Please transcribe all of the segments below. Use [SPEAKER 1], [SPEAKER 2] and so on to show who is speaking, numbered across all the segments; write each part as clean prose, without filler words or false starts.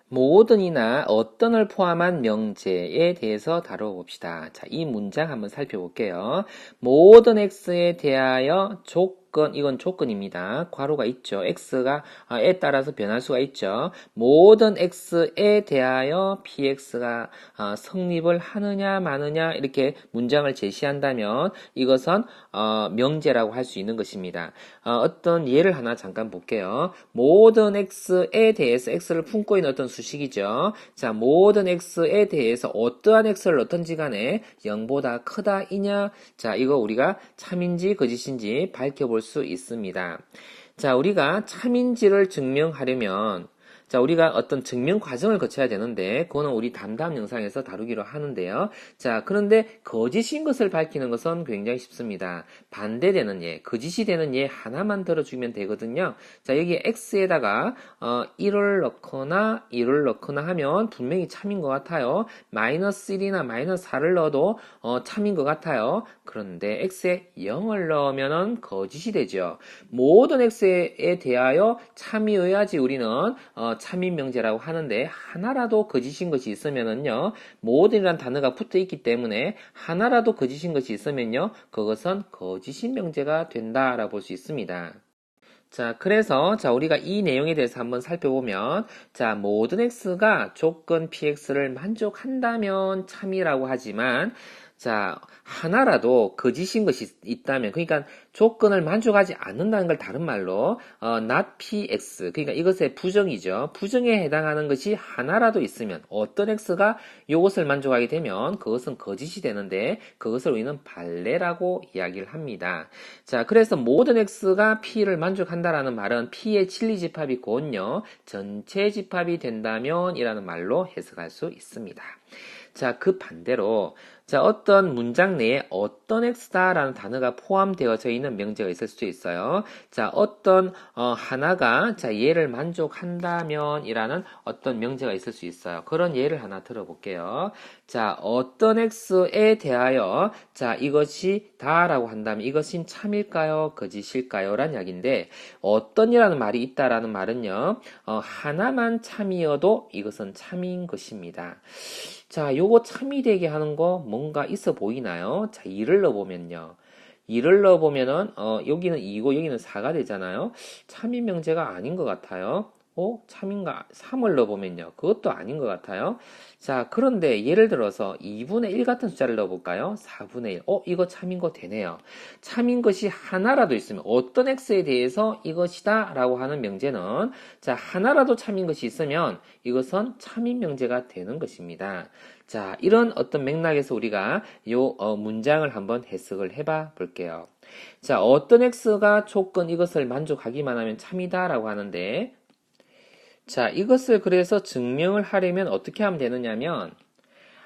[SPEAKER 1] 모든이나 어떤을 포함한 명제에 대해서 다뤄봅시다. 자, 이 문장 한번 살펴볼게요. 모든 x에 대하여 이건 조건입니다. 괄호가 있죠. x가에 따라서 변할 수가 있죠. 모든 x에 대하여 px가 성립을 하느냐 마느냐 이렇게 문장을 제시한다면 이것은 명제라고 할 수 있는 것입니다. 어떤 예를 하나 잠깐 볼게요. 모든 x에 대해서 x를 품고 있는 어떤 수식이죠. 자, 모든 x에 대해서 어떠한 x를 넣든지 간에 0보다 크다 이냐? 자, 이거 우리가 참인지 거짓인지 밝혀볼 수 있습니다. 자, 우리가 참인지를 증명하려면 자, 우리가 어떤 증명 과정을 거쳐야 되는데 그거는 우리 다음 영상에서 다루기로 하는데요. 자, 그런데 거짓인 것을 밝히는 것은 굉장히 쉽습니다. 반대되는 예, 거짓이 되는 예 하나만 들어주면 되거든요. 자, 여기 x에다가 1을 넣거나 2를 넣거나 하면 분명히 참인 것 같아요. 마이너스 1이나 마이너스 4를 넣어도 참인 것 같아요. 그런데 x에 0을 넣으면 거짓이 되죠. 모든 x에 대하여 참이어야지 우리는 참인 명제라고 하는데 하나라도 거짓인 것이 있으면은요 모든이란 단어가 붙어 있기 때문에 하나라도 거짓인 것이 있으면요 그것은 거짓인 명제가 된다라고 볼 수 있습니다. 자, 그래서 우리가 이 내용에 대해서 한번 살펴보면 자, 모든 x가 조건 px를 만족한다면 참이라고 하지만 자, 하나라도 거짓인 것이 있다면, 그러니까 조건을 만족하지 않는다는 걸 다른 말로, not px, 그러니까 이것의 부정이죠. 부정에 해당하는 것이 하나라도 있으면, 어떤 x가 이것을 만족하게 되면 그것은 거짓이 되는데, 그것을 우리는 발레라고 이야기를 합니다. 자, 그래서 모든 x가 p를 만족한다라는 말은 p의 진리 집합이 곧요, 전체 집합이 된다면 이라는 말로 해석할 수 있습니다. 자, 그 반대로 자, 어떤 문장 내에 어떤 x다라는 단어가 포함되어져 있는 명제가 있을 수도 있어요. 자, 어떤 하나가 자, 얘를 만족한다면 이라는 어떤 명제가 있을 수 있어요. 그런 예를 하나 들어볼게요. 자, 어떤 x에 대하여 자, 이것이 다라고 한다면 이것은 참일까요? 거짓일까요? 라는 이야기인데 어떤이라는 말이 있다라는 말은요. 하나만 참이어도 이것은 참인 것입니다. 자, 요거 참이 되게 하는 거 뭔가 있어 보이나요? 자, 2를 넣어보면요. 2를 넣어보면은, 여기는 2고 여기는 4가 되잖아요. 참인 명제가 아닌 것 같아요. 참인가? 3을 넣어보면요. 그것도 아닌 것 같아요. 자, 그런데 예를 들어서 2분의 1 같은 숫자를 넣어볼까요? 4분의 1. 이거 참인 거 되네요. 참인 것이 하나라도 있으면 어떤 x에 대해서 이것이다 라고 하는 명제는 자, 하나라도 참인 것이 있으면 이것은 참인 명제가 되는 것입니다. 자, 이런 어떤 맥락에서 우리가 요 문장을 한번 해석을 해봐 볼게요. 자, 어떤 x가 조건 이것을 만족하기만 하면 참이다 라고 하는데 자, 이것을 그래서 증명을 하려면 어떻게 하면 되느냐면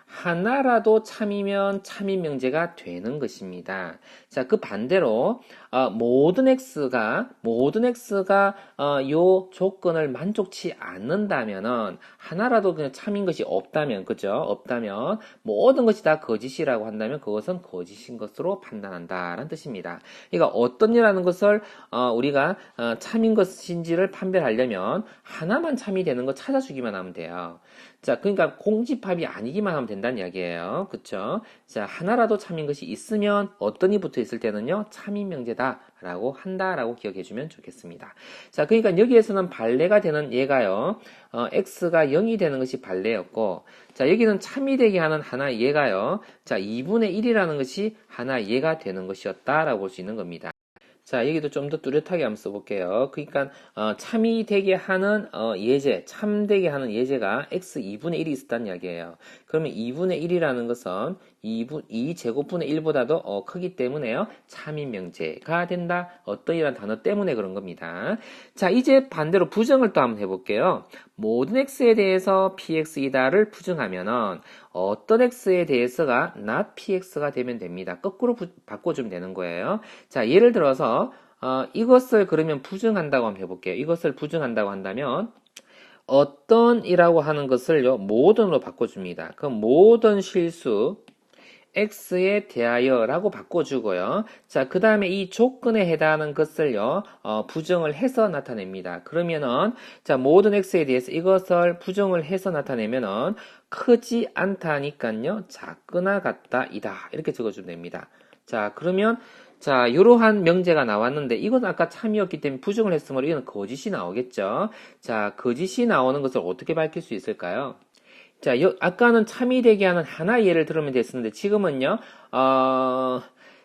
[SPEAKER 1] 하나라도 참이면 참인 명제가 되는 것입니다. 자, 그 반대로 모든 x가 요 조건을 만족치 않는다면은 하나라도 그냥 참인 것이 없다면 그죠? 없다면 모든 것이 다 거짓이라고 한다면 그것은 거짓인 것으로 판단한다라는 뜻입니다. 그러니까 어떤 이라는 것을 우리가 참인 것인지를 판별하려면 하나만 참이 되는 거 찾아주기만 하면 돼요. 자, 그러니까 공집합이 아니기만 하면 된다는 이야기예요. 그쵸? 자, 하나라도 참인 것이 있으면 어떤이 붙어 있을 때는요, 참인 명제다라고 한다라고 기억해주면 좋겠습니다. 자, 그러니까 여기에서는 발레가 되는 얘가요, x가 0이 되는 것이 발레였고, 자, 여기는 참이 되게 하는 하나 얘가요, 자, 2분의 1이라는 것이 하나 얘가 되는 것이었다라고 볼 수 있는 겁니다. 자, 여기도 좀 더 뚜렷하게 한번 써볼게요. 그러니까 참이 되게 하는 예제, 참되게 하는 예제가 x 2분의 1이 있었다는 이야기예요. 그러면 2분의 1이라는 것은 2제곱분의 1보다도 크기 때문에요. 참인 명제가 된다. 어떤 이란 단어 때문에 그런 겁니다. 자, 이제 반대로 부정을 또 한번 해볼게요. 모든 x에 대해서 px이다를 부정하면은 어떤 x에 대해서가 not px가 되면 됩니다. 거꾸로 바꿔주면 되는 거예요. 자, 예를 들어서 이것을 그러면 부정한다고 한번 해볼게요. 이것을 부정한다고 한다면 어떤 이라고 하는 것을요 모든으로 바꿔줍니다. 그럼 모든 실수 x에 대하여라고 바꿔주고요. 자, 그 다음에 이 조건에 해당하는 것을요, 부정을 해서 나타냅니다. 그러면은, 자, 모든 x에 대해서 이것을 부정을 해서 나타내면은, 크지 않다니까요, 작거나 같다, 이다. 이렇게 적어주면 됩니다. 자, 그러면, 자, 이러한 명제가 나왔는데, 이건 아까 참이었기 때문에 부정을 했으므로 이건 거짓이 나오겠죠. 자, 거짓이 나오는 것을 어떻게 밝힐 수 있을까요? 자, 아까는 참이 되게 하는 하나의 예를 들으면 됐었는데, 지금은요,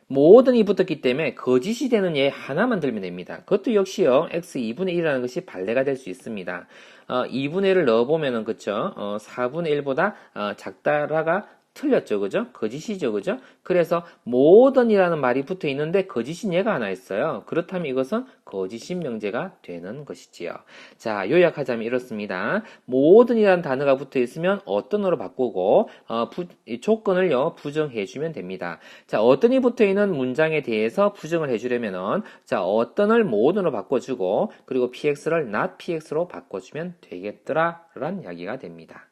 [SPEAKER 1] 모든이 붙었기 때문에 거짓이 되는 예 하나만 들면 됩니다. 그것도 역시요, x 2분의 1이라는 것이 발레가 될 수 있습니다. 2분의 1을 넣어보면은, 그쵸? 4분의 1보다 작다라가 틀렸죠, 그죠? 거짓이죠, 그죠? 그래서 모든이라는 말이 붙어 있는데 거짓인 예가 하나 있어요. 그렇다면 이것은 거짓인 명제가 되는 것이지요. 자, 요약하자면 이렇습니다. 모든이라는 단어가 붙어 있으면 어떤으로 바꾸고 이 조건을요 부정해 주면 됩니다. 자, 어떤이 붙어 있는 문장에 대해서 부정을 해주려면은 자, 어떤을 모든으로 바꿔주고 그리고 px를 not px로 바꿔주면 되겠더라 라는 이야기가 됩니다.